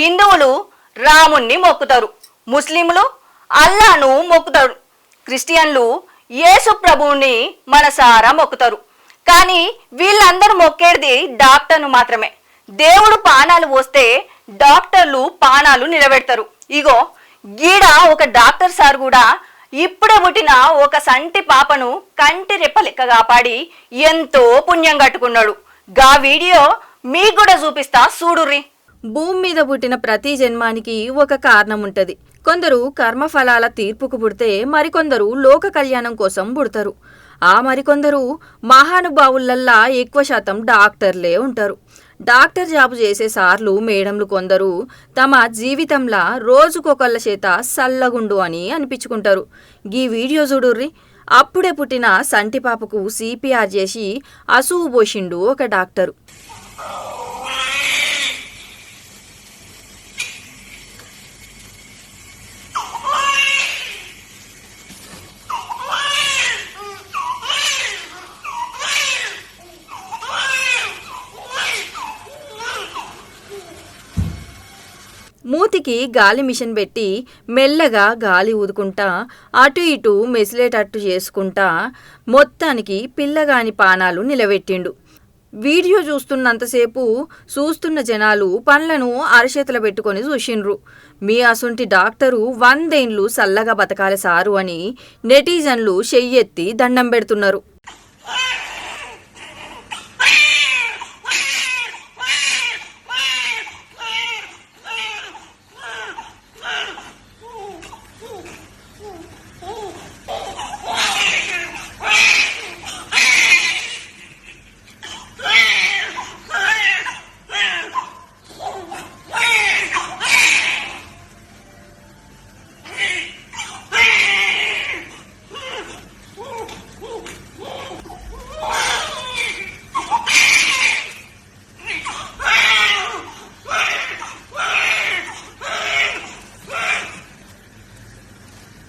హిందువులు రాముణ్ణి మొక్కుతారు, ముస్లింలు అల్లాను మొక్కుతారు, క్రిస్టియన్లు యేసు ప్రభువుని మనసారా మొక్కుతారు. కానీ వీళ్ళందరూ మొక్కేది డాక్టర్ను మాత్రమే. దేవుడు పానాలు పోస్తే డాక్టర్లు పానాలు నిలబెడతారు. ఇగో గీడ ఒక డాక్టర్ సార్ కూడా ఇప్పుడే పుట్టిన ఒక సంటి పాపను కంటి రెప్ప లెక్క కాపాడి ఎంతో పుణ్యం కట్టుకున్నాడు. గా వీడియో మీకు కూడా చూపిస్తా చూడుర్రి. భూమి మీద పుట్టిన ప్రతి జన్మానికి ఒక కారణం ఉంటది. కొందరు కర్మఫలాల తీర్పుకు పుడితే మరికొందరు లోక కళ్యాణం కోసం పుడతారు. ఆ మరికొందరు మహానుభావులల్లా ఎక్కువ శాతం డాక్టర్లే ఉంటారు. డాక్టర్ జాబు చేసే సార్లు మేడంలు కొందరు తమ జీవితంలా రోజుకొకళ్ళ చేత సల్లగుండు అని అనిపించుకుంటారు. ఈ వీడియో చూడుర్రి. అప్పుడే పుట్టిన సంటి పాపకు సిపిఆర్ చేసి అసూవు పోసిండు ఒక డాక్టరు. మూతికి గాలి మిషన్ పెట్టి మెల్లగా గాలి ఊదుకుంటా అటు ఇటు మెసిలేటట్టు చేసుకుంటా మొత్తానికి పిల్లగాని పానాలు నిలబెట్టిండు. వీడియో చూస్తున్నంతసేపు చూస్తున్న జనాలు పండ్లను అరచేతుల పెట్టుకొని చూసిండ్రు. మీ అసొంటి డాక్టరు 100 ఏండ్లు సల్లగా బతకాలి సారు అని నెటిజన్లు చెయ్యెత్తి దండం పెడుతున్నారు.